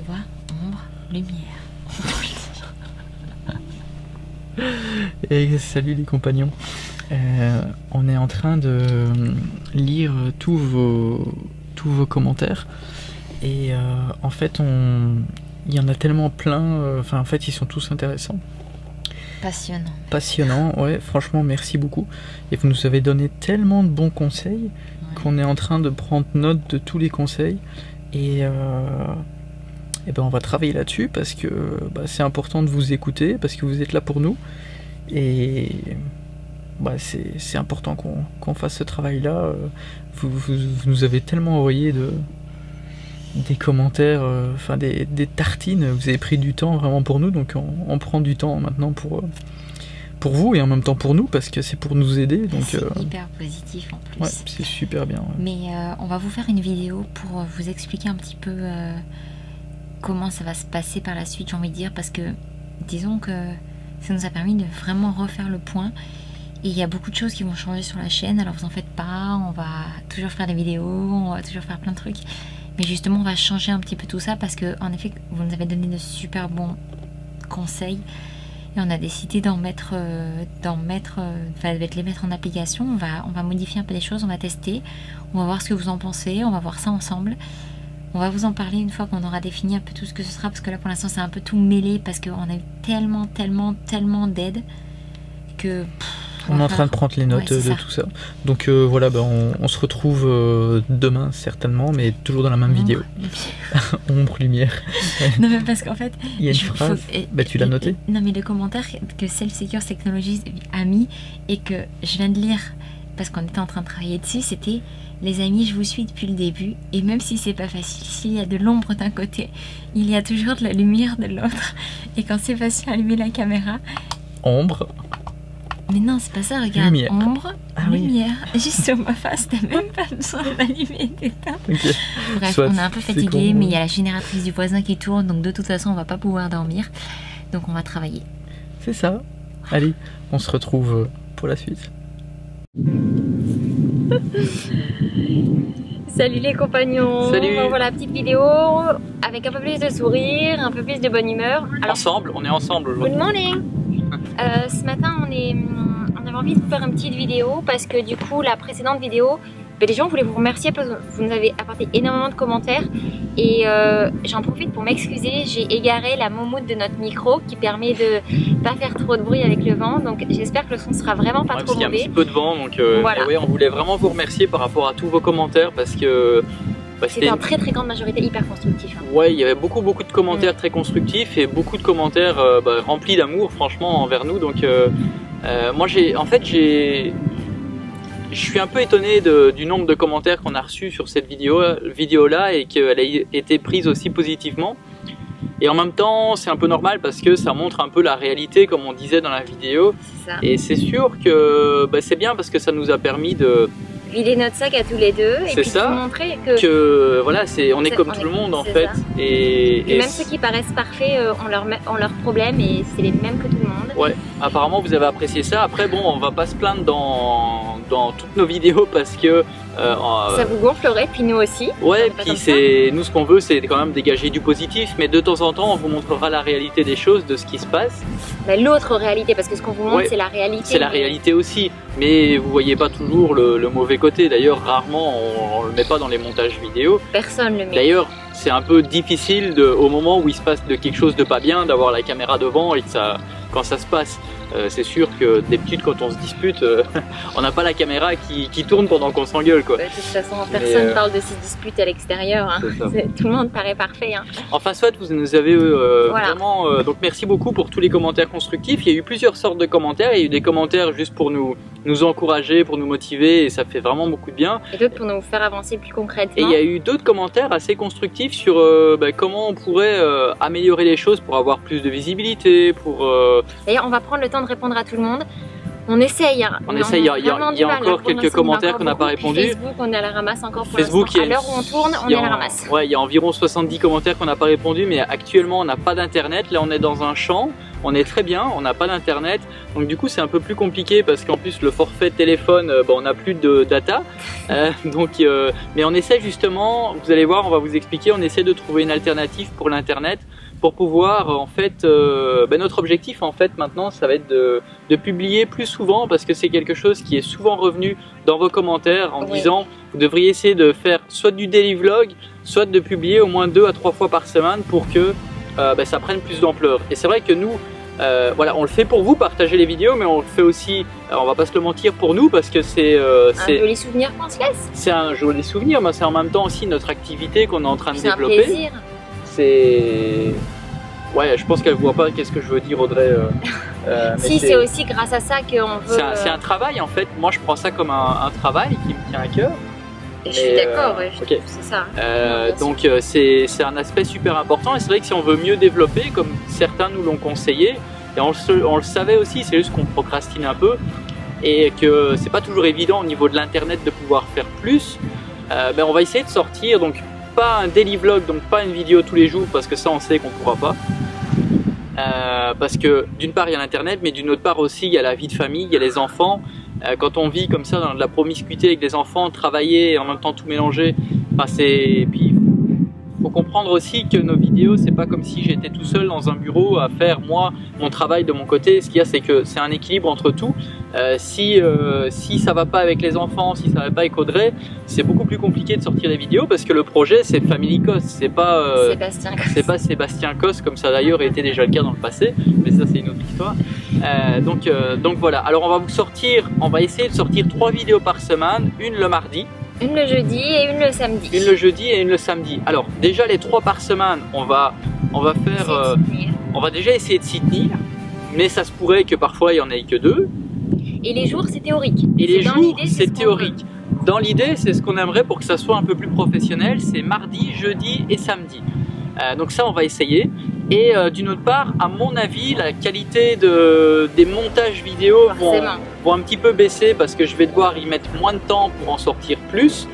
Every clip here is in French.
vois, ombre, lumière. Et salut les compagnons. On est en train de lire tous vos commentaires. Et en fait, il y en a tellement plein. Enfin, en fait, ils sont tous intéressants. Passionnant. Passionnant, ouais, franchement, merci beaucoup. Et vous nous avez donné tellement de bons conseils qu'on est en train de prendre note de tous les conseils. Et ben on va travailler là-dessus parce que c'est important de vous écouter, parce que vous êtes là pour nous. Et c'est important qu'on fasse ce travail-là. Vous nous avez tellement envoyé des commentaires, enfin des tartines. Vous avez pris du temps vraiment pour nous, donc on prend du temps maintenant pour vous et en même temps pour nous, parce que c'est pour nous aider. C'est hyper positif en plus. Ouais, c'est super bien. Ouais. Mais on va vous faire une vidéo pour vous expliquer un petit peu comment ça va se passer par la suite, j'ai envie de dire, parce que disons que ça nous a permis de vraiment refaire le point. Et il y a beaucoup de choses qui vont changer sur la chaîne, alors vous en faites pas, on va toujours faire des vidéos, on va toujours faire plein de trucs. Mais justement, on va changer un petit peu tout ça parce que, en effet, vous nous avez donné de super bons conseils. Et on a décidé de les mettre en application. On va modifier un peu les choses, on va tester. On va voir ce que vous en pensez, on va voir ça ensemble. On va vous en parler une fois qu'on aura défini un peu tout ce que ce sera. Parce que là, pour l'instant, c'est un peu tout mêlé parce qu'on a eu tellement d'aide que... On est en train de prendre les notes de tout ça. Donc voilà, on se retrouve demain certainement, mais toujours dans la même vidéo. Ombre, lumière. Non mais parce qu'en fait... Il y a une phrase, tu l'as noté? Non mais le commentaire que Self-Secure Technologies a mis et que je viens de lire, parce qu'on était en train de travailler dessus, c'était: les amis, je vous suis depuis le début, et même si c'est pas facile, s'il y a de l'ombre d'un côté, il y a toujours de la lumière de l'autre. Et quand c'est facile, allumer la caméra... Ombre. Mais non, c'est pas ça, regarde. Lumière. Ombre, lumière. Juste sur ma face, t'as même pas besoin d'allumer et d'éteindre. Okay. Bref, on est un peu fatigué, mais il y a la génératrice du voisin qui tourne, donc de toute façon, on va pas pouvoir dormir. Donc on va travailler. C'est ça. Allez, on se retrouve pour la suite. Salut les compagnons. Salut. Bon, voilà, petite vidéo avec un peu plus de sourire, un peu plus de bonne humeur. Alors, ensemble, on est ensemble aujourd'hui. Good morning. Ce matin, on avait envie de vous faire une petite vidéo parce que du coup, la précédente vidéo, les gens voulaient vous remercier parce que vous nous avez apporté énormément de commentaires et j'en profite pour m'excuser. J'ai égaré la moumoute de notre micro qui permet de pas faire trop de bruit avec le vent, donc j'espère que le son sera vraiment pas trop mauvais. Il y a un petit peu de vent, donc voilà. on voulait vraiment vous remercier par rapport à tous vos commentaires parce que c'était en très grande majorité hyper constructif. Hein. Ouais, il y avait beaucoup de commentaires très constructifs et beaucoup de commentaires remplis d'amour franchement envers nous. Donc moi je suis un peu étonné du nombre de commentaires qu'on a reçus sur cette vidéo là et qu'elle ait été prise aussi positivement. Et en même temps, c'est un peu normal parce que ça montre un peu la réalité comme on disait dans la vidéo. Ça. Et c'est sûr que c'est bien parce que ça nous a permis de vider notre sac à tous les deux et puis ça, de montrer que voilà, on est comme tout le monde en fait. Et même ceux qui paraissent parfaits ont leurs problèmes et c'est les mêmes que tout le monde. Ouais, apparemment vous avez apprécié ça. Après bon, on va pas se plaindre dans toutes nos vidéos parce que ça vous gonflerait, puis nous aussi. Ouais, puis nous ce qu'on veut c'est quand même dégager du positif, mais de temps en temps on vous montrera la réalité des choses, de ce qui se passe. L'autre réalité, parce que ce qu'on vous montre c'est la réalité. C'est la réalité aussi, mais vous voyez pas toujours le mauvais côté. D'ailleurs rarement on le met pas dans les montages vidéo. Personne le met. D'ailleurs c'est un peu difficile au moment où il se passe quelque chose de pas bien d'avoir la caméra devant et que quand ça se passe. C'est sûr que d'habitude quand on se dispute, on n'a pas la caméra qui tourne pendant qu'on s'engueule quoi. De toute façon, personne parle de ces disputes à l'extérieur. Hein. Tout le monde paraît parfait. Hein. Enfin soit vous nous avez vraiment... donc merci beaucoup pour tous les commentaires constructifs. Il y a eu plusieurs sortes de commentaires. Il y a eu des commentaires juste pour nous encourager, pour nous motiver et ça fait vraiment beaucoup de bien. Et d'autres pour nous faire avancer plus concrètement. Et il y a eu d'autres commentaires assez constructifs sur comment on pourrait améliorer les choses pour avoir plus de visibilité. D'ailleurs on va prendre le temps de répondre à tout le monde. On essaye. Hein. On essaye. Il y a encore quelques commentaires qu'on n'a pas répondu. Facebook, on est à la ramasse encore pour l'instant. À l'heure où on tourne, on est à la ramasse. Ouais, il y a environ 70 commentaires qu'on n'a pas répondu, mais actuellement on n'a pas d'internet. Là, on est dans un champ. on est très bien, on n'a pas d'internet, donc du coup c'est un peu plus compliqué parce qu'en plus le forfait téléphone, on n'a plus de data, mais on essaie justement, vous allez voir, on va vous expliquer, on essaie de trouver une alternative pour l'internet pour pouvoir en fait, notre objectif en fait maintenant ça va être de publier plus souvent parce que c'est quelque chose qui est souvent revenu dans vos commentaires en disant vous devriez essayer de faire soit du daily vlog, soit de publier au moins 2 à 3 fois par semaine pour que ça prenne plus d'ampleur. Et c'est vrai que nous, voilà, on le fait pour vous, partager les vidéos, mais on le fait aussi, on va pas se le mentir, pour nous parce que c'est un joli souvenir qu'on se laisse. C'est un joli souvenir, mais c'est en même temps aussi notre activité qu'on est en train de développer. C'est un plaisir. C'est... Ouais, je pense qu'elle voit pas qu'est-ce que je veux dire, Audrey. Si, c'est aussi grâce à ça qu'on veut... C'est un travail en fait, moi je prends ça comme un travail qui me tient à cœur. Et je suis d'accord, c'est ça. Donc c'est un aspect super important et c'est vrai que si on veut mieux développer, comme certains nous l'ont conseillé, et on le savait aussi, c'est juste qu'on procrastine un peu et que c'est pas toujours évident au niveau de l'internet de pouvoir faire plus, on va essayer de sortir, donc pas un daily vlog, donc pas une vidéo tous les jours parce que ça on sait qu'on pourra pas. Parce que d'une part il y a l'internet, mais d'une autre part aussi il y a la vie de famille, il y a les enfants. Quand on vit comme ça dans de la promiscuité avec des enfants, travailler et en même temps tout mélanger, et puis faut comprendre aussi que nos vidéos c'est pas comme si j'étais tout seul dans un bureau à faire moi mon travail de mon côté. Ce qu'il y a c'est que c'est un équilibre entre tout. Si ça va pas avec les enfants, si ça va pas avec Audrey, c'est beaucoup plus compliqué de sortir des vidéos parce que le projet c'est Family Cos, c'est pas Sébastien Cos comme ça d'ailleurs a été déjà le cas dans le passé, mais ça c'est une autre histoire. Donc voilà, alors on va essayer de sortir 3 vidéos par semaine, une le mardi, une le jeudi et une le samedi. Une le jeudi et une le samedi. Alors déjà les 3 par semaine, on va déjà essayer de s'y tenir, mais ça se pourrait que parfois il y en ait que 2. Et les jours c'est théorique. Et les jours c'est théorique. Dans l'idée c'est ce qu'on aimerait pour que ça soit un peu plus professionnel, c'est mardi, jeudi et samedi. Donc ça on va essayer. Et d'une autre part, à mon avis, la qualité des montages vidéo vont un petit peu baisser parce que je vais devoir y mettre moins de temps pour en sortir plus.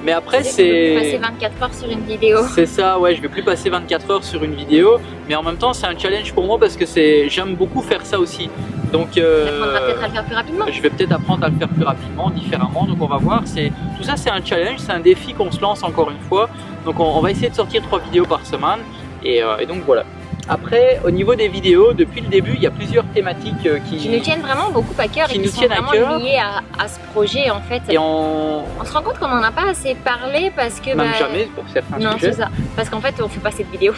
Mais après c'est... passer 24 heures sur une vidéo. C'est ça, ouais, je vais plus passer 24 heures sur une vidéo. Mais en même temps c'est un challenge pour moi parce que j'aime beaucoup faire ça aussi. Donc tu apprendras peut-être à le faire plus rapidement. Je vais peut-être apprendre à le faire plus rapidement, différemment. Donc on va voir, tout ça c'est un challenge, c'est un défi qu'on se lance encore une fois. Donc on va essayer de sortir 3 vidéos par semaine. Et donc voilà. Après, au niveau des vidéos, depuis le début, il y a plusieurs thématiques qui nous tiennent vraiment beaucoup à cœur et qui sont vraiment liées à ce projet en fait. Et on se rend compte qu'on n'en a pas assez parlé parce que... Même jamais pour certains sujets. Non, c'est ça. Parce qu'en fait, on fait pas cette vidéo.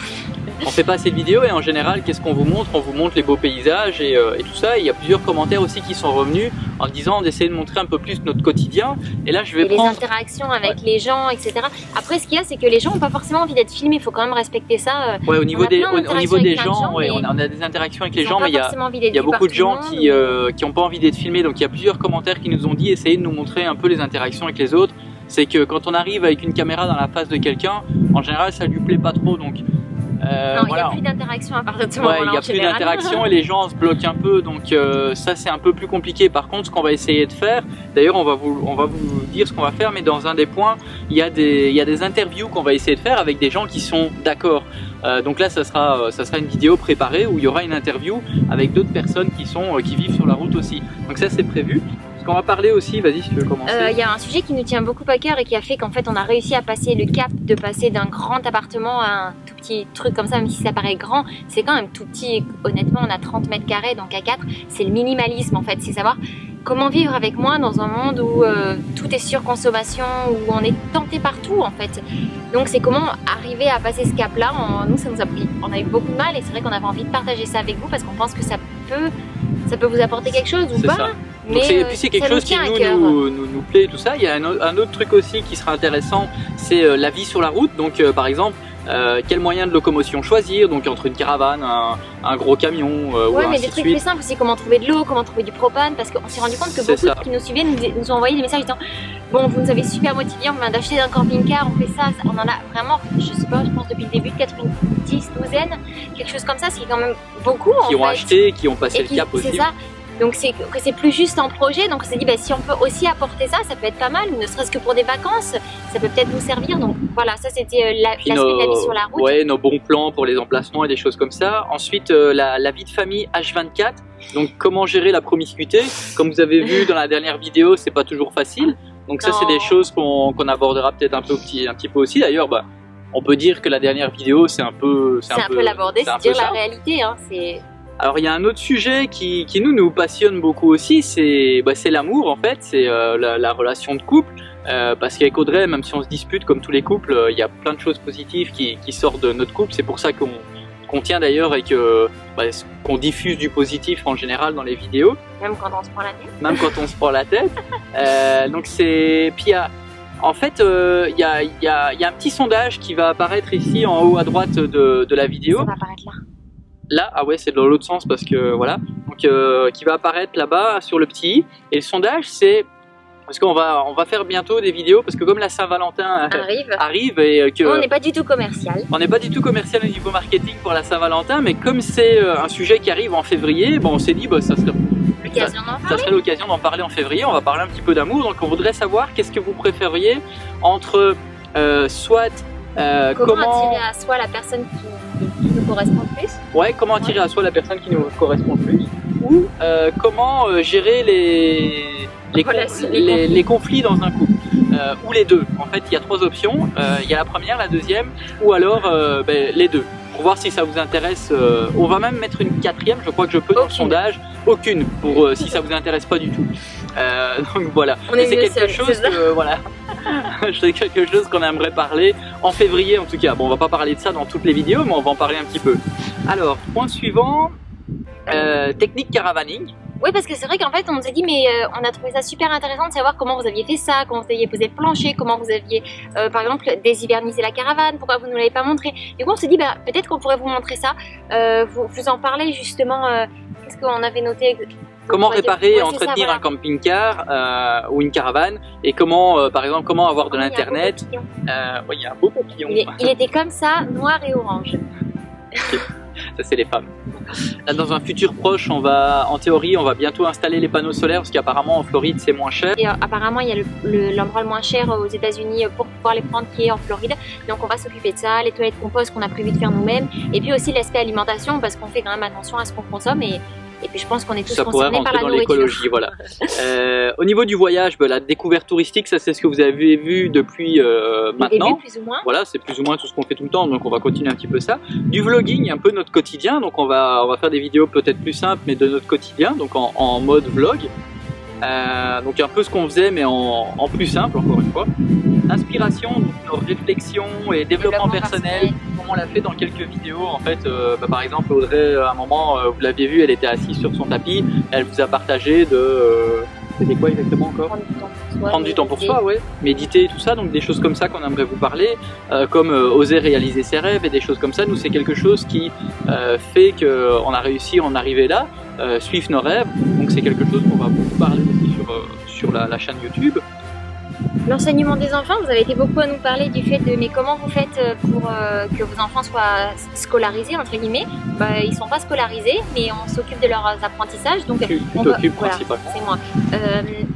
On fait pas assez de vidéos et en général, qu'est-ce qu'on vous montre? On vous montre les beaux paysages et tout ça. Et il y a plusieurs commentaires aussi qui sont revenus en disant d'essayer de montrer un peu plus notre quotidien. Et là, je vais prendre... les interactions avec les gens, etc. Après, ce qu'il y a, c'est que les gens n'ont pas forcément envie d'être filmés. Il faut quand même respecter ça. Ouais, au niveau des gens, ouais, on a des interactions avec les gens, mais il y a beaucoup de gens qui n'ont pas envie d'être filmés. Donc il y a plusieurs commentaires qui nous ont dit essayez de nous montrer un peu les interactions avec les autres. C'est que quand on arrive avec une caméra dans la face de quelqu'un, en général, ça lui plaît pas trop. Donc non, il n'y a plus d'interaction à partir de ce moment-là. Il n'y a plus d'interaction et les gens se bloquent un peu, donc ça c'est un peu plus compliqué. Par contre, ce qu'on va essayer de faire, d'ailleurs on va vous dire ce qu'on va faire, mais dans un des points, il y a des interviews qu'on va essayer de faire avec des gens qui sont d'accord. Donc là ça sera une vidéo préparée où il y aura une interview avec d'autres personnes qui vivent sur la route aussi. Donc ça c'est prévu. Ce qu'on va parler aussi, vas-y si tu veux commencer. Il y a un sujet qui nous tient beaucoup à cœur et qui a fait qu'en fait on a réussi à passer le cap de passer d'un grand appartement à un tout petit truc comme ça, même si ça paraît grand, c'est quand même tout petit. Honnêtement, on a 30 mètres carrés, donc à 4, c'est le minimalisme en fait, c'est savoir comment vivre avec moi dans un monde où tout est surconsommation, où on est tenté partout en fait. Donc c'est comment arriver à passer ce cap là. Nous ça nous a pris, on a eu beaucoup de mal et c'est vrai qu'on avait envie de partager ça avec vous parce qu'on pense que ça peut vous apporter quelque chose ou pas. Mais c'est quelque chose qui nous plaît, tout ça. Il y a un autre truc aussi qui sera intéressant, c'est la vie sur la route. Donc par exemple, quel moyen de locomotion choisir, donc entre une caravane, un gros camion ouais, mais des trucs plus simples aussi, comment trouver de l'eau, comment trouver du propane, parce qu'on s'est rendu compte que beaucoup qui nous suivaient nous ont envoyé des messages disant bon, vous nous avez super motivés, on vient d'acheter un camping-car, on fait ça, on en a vraiment, je sais pas, je pense depuis le début de 90, douzaine, quelque chose comme ça, ce qui est quand même beaucoup qui ont acheté, qui ont passé le cap aussi. C'est ça. Donc c'est plus juste un projet. Donc on s'est dit si on peut aussi apporter ça, ça peut être pas mal, ne serait-ce que pour des vacances, ça peut peut-être nous servir. Donc voilà, ça c'était l'aspect de la vie sur la route. Ouais, nos bons plans pour les emplacements et des choses comme ça. Ensuite la vie de famille H24. Donc comment gérer la promiscuité. Comme vous avez vu dans la dernière vidéo, c'est pas toujours facile. Donc ça c'est des choses qu'on abordera peut-être un petit peu aussi. D'ailleurs on peut dire que la dernière vidéo c'est un peu l'aborder, c'est dire la réalité hein, Alors il y a un autre sujet qui nous passionne beaucoup aussi, c'est l'amour en fait, c'est la relation de couple. Parce qu'avec Audrey, même si on se dispute comme tous les couples, il y a plein de choses positives qui sortent de notre couple. C'est pour ça qu'on tient d'ailleurs et qu'on diffuse du positif en général dans les vidéos. Même quand on se prend la tête. Même quand on se prend la tête. Donc c'est... Puis en fait, il y a un petit sondage qui va apparaître ici en haut à droite de la vidéo. Ça va apparaître là. Là, ah ouais, c'est dans l'autre sens parce que voilà. Donc qui va apparaître là-bas sur le petit i. Et le sondage, c'est... Parce qu'on va faire bientôt des vidéos, parce que comme la Saint-Valentin arrive et que... On n'est pas du tout commercial. On n'est pas du tout commercial au niveau marketing pour la Saint-Valentin, mais comme c'est un sujet qui arrive en février, on s'est dit ça serait l'occasion d'en parler en février. On va parler un petit peu d'amour, donc on voudrait savoir qu'est-ce que vous préfériez entre soit... comment attirer à soi la personne qui nous correspond le plus. Ouais, comment attirer à soi la personne qui nous correspond le plus. Ou comment gérer les conflits dans un couple, ou les deux. En fait, il y a trois options. Il y a la première, la deuxième, ou alors les deux. Pour voir si ça vous intéresse. On va même mettre une quatrième, je crois que je peux dans le sondage. Aucune, pour si ça vous intéresse pas du tout. Donc voilà. C'est quelque chose que, voilà. C'est quelque chose qu'on aimerait parler en février en tout cas. Bon, on va pas parler de ça dans toutes les vidéos, mais on va en parler un petit peu. Alors, point suivant. Technique caravaning. Oui, parce que c'est vrai qu'en fait on s'est dit on a trouvé ça super intéressant de savoir comment vous aviez fait ça, comment vous aviez posé le plancher, comment vous aviez par exemple déshivernisé la caravane, pourquoi vous ne l'avez pas montré. Du coup on s'est dit peut-être qu'on pourrait vous montrer ça, vous en parlez justement, qu'est-ce qu'on avait noté? Comment réparer et entretenir un camping-car ou une caravane, et comment par exemple comment avoir de l'internet. Oui, il y a un beau papillon. Il était comme ça, noir et orange. Ça c'est les femmes. Là, dans un futur proche, en théorie, on va bientôt installer les panneaux solaires parce qu'apparemment en Floride c'est moins cher. Et apparemment il y a l'endroit le moins cher aux États-Unis pour pouvoir les prendre qui est en Floride. Donc on va s'occuper de ça, les toilettes compost qu'on a prévu de faire nous-mêmes, et puis aussi l'aspect alimentation parce qu'on fait quand même attention à ce qu'on consomme et puis je pense qu'on est tous concernés par la nourriture. Dans l'écologie, voilà. Au niveau du voyage, la découverte touristique, ça c'est ce que vous avez vu depuis maintenant. Début, plus ou moins. Voilà, c'est plus ou moins tout ce qu'on fait tout le temps, donc on va continuer un petit peu ça. Du vlogging, un peu notre quotidien, donc on va faire des vidéos peut-être plus simples, mais de notre quotidien, donc en mode vlog. Donc un peu ce qu'on faisait, mais en plus simple, encore une fois. Inspiration, donc réflexion et développement personnel, comme on l'a fait dans quelques vidéos. En fait, par exemple, Audrey, à un moment, vous l'aviez vu, elle était assise sur son tapis, elle vous a partagé c'était quoi exactement encore? Prendre du temps pour soi, ouais. Méditer, tout ça, donc des choses comme ça qu'on aimerait vous parler, comme oser réaliser ses rêves et des choses comme ça. Nous, c'est quelque chose qui fait qu'on a réussi à en arriver là, suivre nos rêves. Donc c'est quelque chose qu'on va beaucoup parler aussi sur la chaîne YouTube. L'enseignement des enfants, vous avez été beaucoup à nous parler du fait de mais comment vous faites pour que vos enfants soient scolarisés entre guillemets. Ils sont pas scolarisés mais on s'occupe de leurs apprentissages, donc voilà, c'est moi.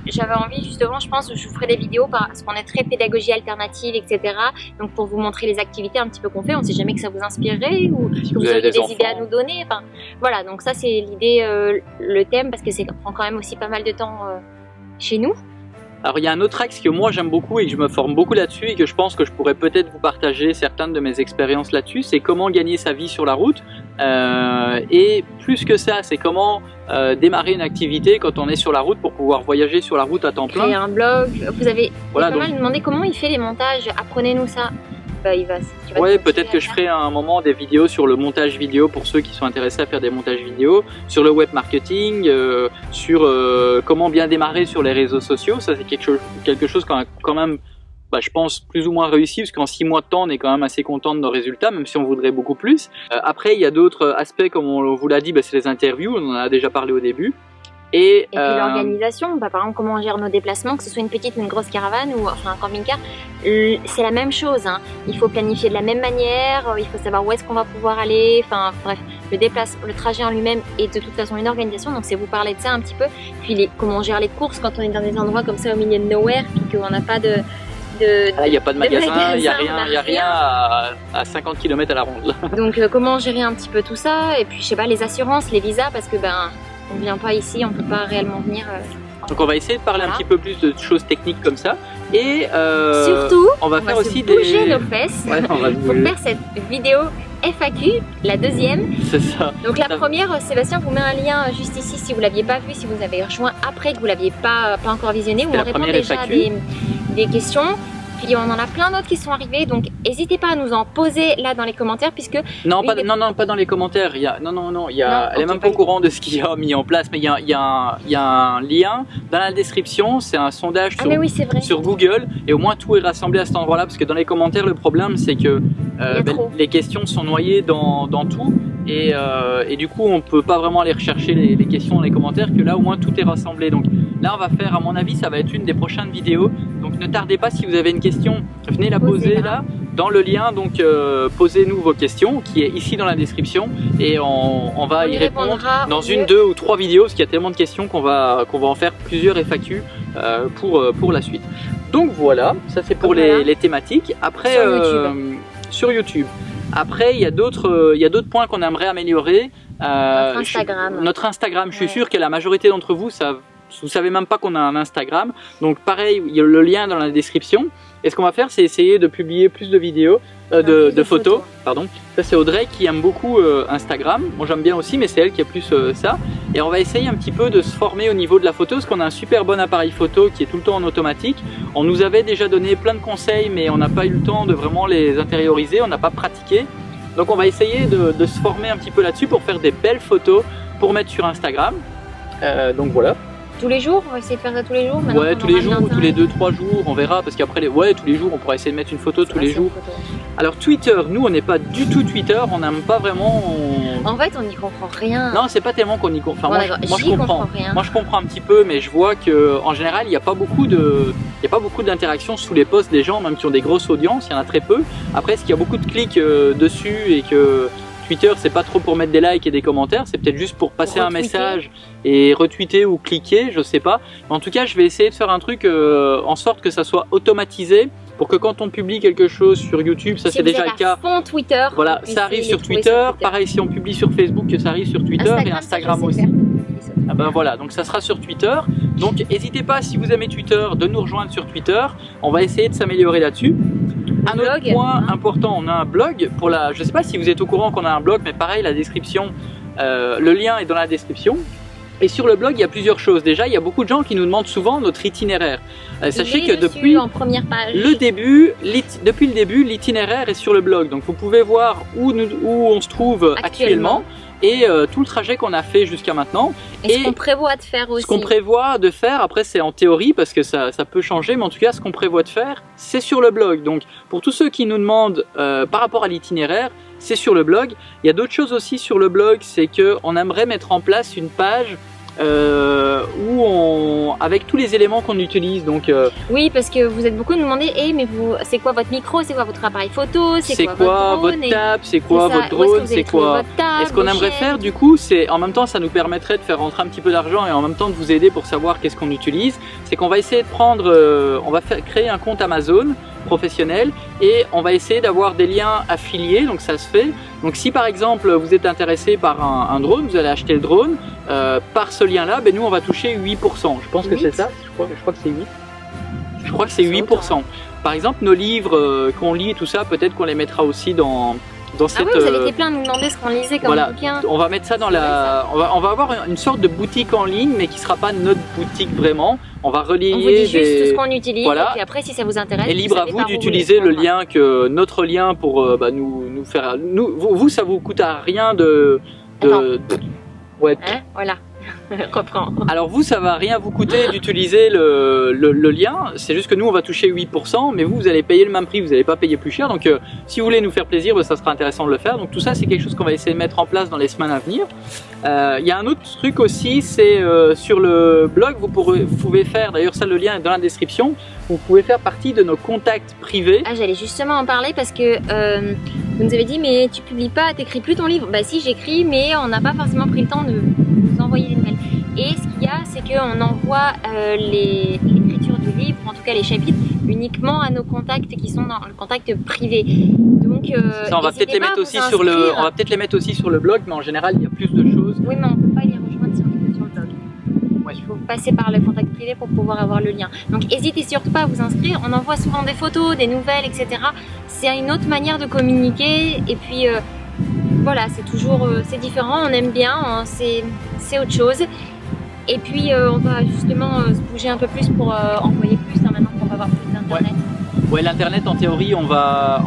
J'avais envie justement, je pense, je vous ferai des vidéos parce qu'on est très pédagogie alternative, etc. Donc pour vous montrer les activités un petit peu qu'on fait, on ne sait jamais que ça vous inspirerait ou que vous avez des idées à nous donner. Enfin, voilà, donc ça c'est l'idée, le thème, parce que ça prend quand même aussi pas mal de temps chez nous. Alors il y a un autre axe que moi j'aime beaucoup et que je me forme beaucoup là-dessus et que je pense que je pourrais peut-être vous partager certaines de mes expériences là-dessus, c'est comment gagner sa vie sur la route. Et plus que ça, c'est comment démarrer une activité quand on est sur la route pour pouvoir voyager sur la route à temps plein. Créer un blog, vous avez pas mal demandé comment il fait les montages, apprenez-nous ça. Ouais, peut-être que je ferai à un moment des vidéos sur le montage vidéo pour ceux qui sont intéressés à faire des montages vidéo, sur le web marketing, sur comment bien démarrer sur les réseaux sociaux. Ça c'est quelque chose quand même, je pense, plus ou moins réussi, parce qu'en 6 mois de temps on est quand même assez content de nos résultats, même si on voudrait beaucoup plus. Après il y a d'autres aspects, comme on vous l'a dit, c'est les interviews, on en a déjà parlé au début. Et puis l'organisation, par exemple comment on gère nos déplacements, que ce soit une petite ou une grosse caravane ou enfin un camping-car, c'est la même chose. Hein. Il faut planifier de la même manière, il faut savoir où est-ce qu'on va pouvoir aller, enfin bref, le trajet en lui-même est de toute façon une organisation, donc c'est vous parler de ça un petit peu. Puis comment on gère les courses quand on est dans des endroits comme ça au milieu de nowhere, puis qu'on n'a pas de... Il n'y a pas de magasin, il n'y a rien à 50 km à la ronde. Là. Donc comment gérer un petit peu tout ça, et puis je sais pas, les assurances, les visas, parce que on vient pas ici, on peut pas réellement venir. Donc on va essayer de parler un petit peu plus de choses techniques comme ça. Et surtout, on va faire aussi bouger nos fesses pour faire cette vidéo FAQ, la deuxième. C'est ça. Donc la première, Sébastien vous met un lien juste ici si vous l'aviez pas vu, si vous avez rejoint après que vous l'aviez pas encore visionné, où on répond déjà à des questions. Puis on en a plein d'autres qui sont arrivés, donc n'hésitez pas à nous en poser là dans les commentaires, puisque... Non, pas dans les commentaires, elle est même pas au courant de ce qu'il y a mis en place, mais il y a un lien dans la description, c'est un sondage sur Google, et au moins tout est rassemblé à cet endroit-là, parce que dans les commentaires, le problème c'est que les questions sont noyées dans tout, et du coup on peut pas vraiment aller rechercher les questions dans les commentaires, que là au moins tout est rassemblé. Donc là on va faire, à mon avis, ça va être une des prochaines vidéos, donc ne tardez pas, si vous avez une question, venez la poser là dans le lien, donc posez-nous vos questions qui est ici dans la description, et on va y répondre dans une, 2 ou 3 vidéos, parce qu'il y a tellement de questions qu'on va en faire plusieurs FAQ pour la suite. Donc voilà, ça c'est pour les thématiques. Après sur YouTube. Après il y a d'autres points qu'on aimerait améliorer. Notre Instagram, je suis sûr que la majorité d'entre vous savent. Vous savez même pas qu'on a un Instagram, donc pareil, il y a le lien dans la description. Et ce qu'on va faire, c'est essayer de publier plus de vidéos, de photos. Pardon. Ça c'est Audrey qui aime beaucoup Instagram. Moi j'aime bien aussi, mais c'est elle qui a plus ça. Et on va essayer un petit peu de se former au niveau de la photo, parce qu'on a un super bon appareil photo qui est tout le temps en automatique. On nous avait déjà donné plein de conseils, mais on n'a pas eu le temps de vraiment les intérioriser, on n'a pas pratiqué. Donc on va essayer de se former un petit peu là-dessus pour faire des belles photos pour mettre sur Instagram. Donc voilà. Tous les jours, on va essayer de faire ça tous les jours. Ouais, tous les jours ou tous les 2-3 jours, on verra, parce qu'après, tous les jours, on pourra essayer de mettre une photo tous les jours. Alors Twitter, nous on n'est pas du tout Twitter, on n'aime pas vraiment... En fait on n'y comprend rien. Non, c'est pas tellement qu'on y comprend, enfin, moi je comprends. Rien. Moi je comprends un petit peu, mais je vois que en général il n'y a pas beaucoup d'interactions sous les posts des gens, même qui ont des grosses audiences, il y en a très peu. Après, est-ce qu'il y a beaucoup de clics dessus, et que Twitter c'est pas trop pour mettre des likes et des commentaires, c'est peut-être juste pour passer un message et retweeter ou cliquer, je sais pas. Mais en tout cas je vais essayer de faire un truc en sorte que ça soit automatisé, pour que quand on publie quelque chose sur YouTube, ça c'est déjà le cas. Twitter, voilà, ça arrive sur Twitter. Pareil si on publie sur Facebook, que ça arrive sur Twitter, et Instagram aussi. Ah ben voilà, donc ça sera sur Twitter. Donc n'hésitez pas, si vous aimez Twitter, de nous rejoindre sur Twitter. On va essayer de s'améliorer là-dessus. Un autre point important, on a un blog pour je sais pas si vous êtes au courant qu'on a un blog, mais pareil, la description, le lien est dans la description. Et sur le blog, il y a plusieurs choses. Déjà, il y a beaucoup de gens qui nous demandent souvent notre itinéraire. Sachez que depuis en première page. depuis le début, l'itinéraire est sur le blog. Donc vous pouvez voir où on se trouve actuellement. Et tout le trajet qu'on a fait jusqu'à maintenant. Et ce qu'on prévoit de faire aussi. Ce qu'on prévoit de faire, après c'est en théorie parce que ça peut changer, mais en tout cas ce qu'on prévoit de faire, c'est sur le blog. Donc pour tous ceux qui nous demandent par rapport à l'itinéraire, c'est sur le blog. Il y a d'autres choses aussi sur le blog, c'est qu'on aimerait mettre en place une page avec tous les éléments qu'on utilise. Donc oui, parce que vous êtes beaucoup à nous demander mais c'est quoi votre micro, c'est quoi votre appareil photo, c'est quoi votre table, c'est quoi votre drone, c'est quoi. Et ce qu'on aimerait faire du coup, c'est en même temps ça nous permettrait de faire rentrer un petit peu d'argent et en même temps de vous aider pour savoir qu'est-ce qu'on utilise, c'est qu'on va essayer de prendre on va créer un compte Amazon professionnel, et on va essayer d'avoir des liens affiliés, donc ça se fait. Donc si par exemple vous êtes intéressé par un drone, vous allez acheter le drone, par ce lien là, nous on va toucher 8%, je pense que c'est ça, je crois que c'est 8%. Je crois que c'est 8%. Par exemple nos livres qu'on lit et tout ça, peut-être qu'on les mettra aussi dans cette... Ah oui, vous avez été plein à nous demander ce qu'on lisait comme bouquin. On va mettre ça dans on va avoir une sorte de boutique en ligne, mais qui sera pas notre boutique vraiment. On va relier. On vous dit juste ce qu'on utilise, et puis après si ça vous intéresse. Et libre à vous d'utiliser le lien notre lien pour nous faire. Vous ça vous coûte à rien de. Ouais. Hein, voilà. Reprends. Alors vous, ça va rien vous coûter d'utiliser le lien, c'est juste que nous on va toucher 8%, mais vous allez payer le même prix, vous n'allez pas payer plus cher, donc si vous voulez nous faire plaisir, ça sera intéressant de le faire. Donc tout ça c'est quelque chose qu'on va essayer de mettre en place dans les semaines à venir. Il y a un autre truc aussi, c'est sur le blog, vous pouvez faire, d'ailleurs ça le lien est dans la description, vous pouvez faire partie de nos contacts privés. Ah, j'allais justement en parler parce que vous nous avez dit mais tu publies pas, t'écris plus ton livre. Bah si, j'écris, mais on n'a pas forcément pris le temps de vous envoyer les nouvelles. Et ce qu'il y a, c'est qu'on envoie l'écriture du livre, en tout cas les chapitres, uniquement à nos contacts qui sont dans le contact privé. Donc ça, on va peut-être les mettre aussi sur le, on va peut-être les mettre aussi sur le blog, mais en général il y a plus de choses. Oui, mais on peut pas les rejoindre si on est que sur le blog. Ouais. Il faut passer par le contact privé pour pouvoir avoir le lien. Donc n'hésitez surtout pas à vous inscrire. On envoie souvent des photos, des nouvelles, etc. C'est une autre manière de communiquer. Et puis voilà, c'est toujours c'est différent. On aime bien, hein, c'est autre chose. Et puis on va justement se bouger un peu plus pour envoyer plus hein, maintenant qu'on va avoir plus d'internet. Ouais, l'internet en théorie on va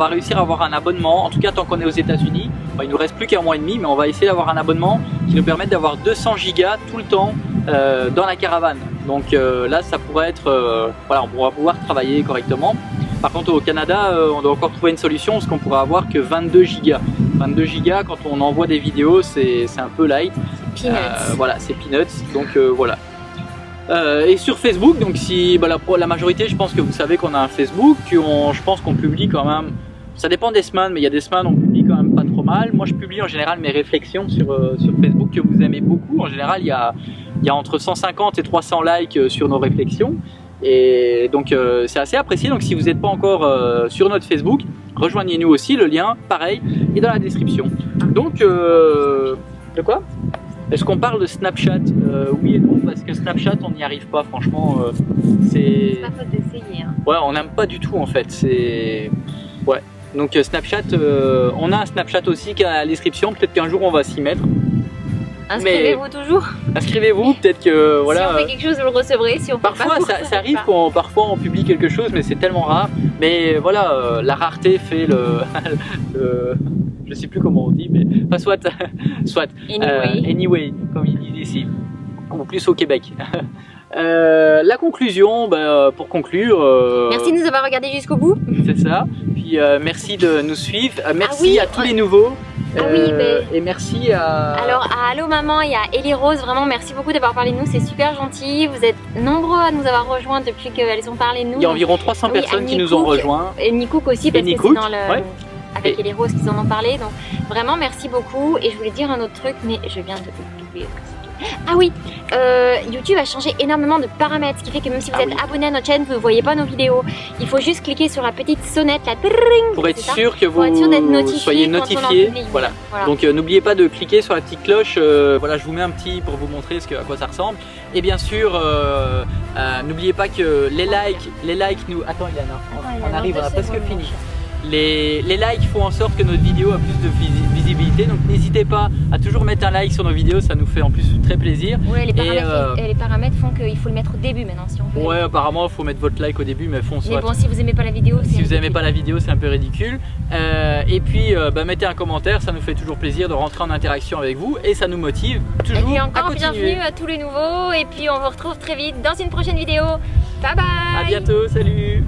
réussir à avoir un abonnement, en tout cas tant qu'on est aux États-Unis. Il nous reste plus qu'un mois et demi, mais on va essayer d'avoir un abonnement qui nous permette d'avoir 200 gigas tout le temps dans la caravane. Donc là ça pourrait être, voilà, on va pouvoir travailler correctement. Par contre au Canada on doit encore trouver une solution parce qu'on pourra avoir que 22 gigas. 22 gigas quand on envoie des vidéos c'est un peu light. Voilà, c'est peanuts, donc voilà. Et sur Facebook, donc si la majorité, je pense que vous savez qu'on a un Facebook, je pense qu'on publie quand même, ça dépend des semaines, mais il y a des semaines on publie quand même pas trop mal. Moi je publie en général mes réflexions sur Facebook que vous aimez beaucoup. En général il y a entre 150 et 300 likes sur nos réflexions. Et donc c'est assez apprécié, donc si vous n'êtes pas encore sur notre Facebook, rejoignez-nous aussi, le lien pareil est dans la description. Donc de quoi? Est-ce qu'on parle de Snapchat? Oui et non, parce que Snapchat on n'y arrive pas franchement, c'est pas faute d'essayer hein. Ouais, on n'aime pas du tout en fait, c'est... Ouais, donc Snapchat, on a un Snapchat aussi qui est à la description, peut-être qu'un jour on va s'y mettre. Inscrivez-vous toujours. Inscrivez-vous, peut-être que voilà. Si on fait quelque chose, vous le recevrez. Si on parfois fait pas, ça arrive parfois on publie quelque chose, mais c'est tellement rare. Mais voilà, la rareté fait je sais plus comment on dit, mais enfin, soit. Anyway, comme ils disent ici, ou plus au Québec. La conclusion, pour conclure. Merci de nous avoir regardé jusqu'au bout. C'est ça. Puis merci de nous suivre. Merci à tous les nouveaux. Et merci à... Alors à Allo Maman et à Ellie Rose, vraiment merci beaucoup d'avoir parlé de nous, c'est super gentil. Vous êtes nombreux à nous avoir rejoints depuis qu'elles ont parlé de nous. Il y a environ 300 personnes qui nous ont rejoints. Et Nicook aussi, parce que c'est dans le... avec Ellie Rose qu'ils en ont parlé. Donc vraiment merci beaucoup. Et je voulais dire un autre truc, mais je viens d'oublier. Ah oui, YouTube a changé énormément de paramètres, ce qui fait que même si vous êtes abonné à notre chaîne, vous ne voyez pas nos vidéos. Il faut juste cliquer sur la petite sonnette, la pour être sûr que vous soyez notifié. Voilà. Donc n'oubliez pas de cliquer sur la petite cloche. Voilà, je vous mets un petit pour vous montrer à quoi ça ressemble. Et bien sûr, n'oubliez pas que les likes nous... Attends Iana, on arrive, on a presque fini. Les likes font en sorte que notre vidéo a plus de visibilité, donc n'hésitez pas à toujours mettre un like sur nos vidéos, ça nous fait en plus très plaisir. Ouais, les paramètres font qu'il faut le mettre au début maintenant si on veut. Ouais, apparemment il faut mettre votre like au début, mais Mais bon, si vous aimez pas la vidéo, si vous aimez pas la vidéo, c'est un peu ridicule. Et puis mettez un commentaire, ça nous fait toujours plaisir de rentrer en interaction avec vous et ça nous motive toujours. Et puis encore à continuer. bienvenue à tous les nouveaux et puis on vous retrouve très vite dans une prochaine vidéo. Bye bye. À bientôt, salut.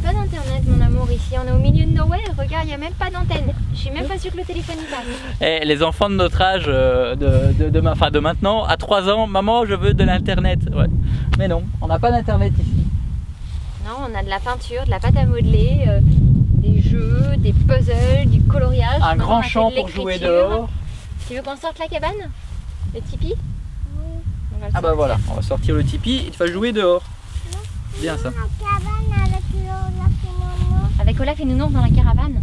Pas d'internet mon amour ici, on est au milieu de nowhere, regarde il n'y a même pas d'antenne, je suis même pas sûre que le téléphone y passe. Et les enfants de notre âge, de maintenant, à 3 ans, maman je veux de l'internet, ouais. Mais non, on n'a pas d'internet ici. Non, on a de la peinture, de la pâte à modeler, des jeux, des puzzles, du coloriage. Un grand champ pour jouer dehors. Tu veux qu'on sorte la cabane? Le tipi? Oui. Ah bah voilà, on va sortir le tipi et tu vas jouer dehors. Bien ça. Avec Olaf et Nounours dans la caravane.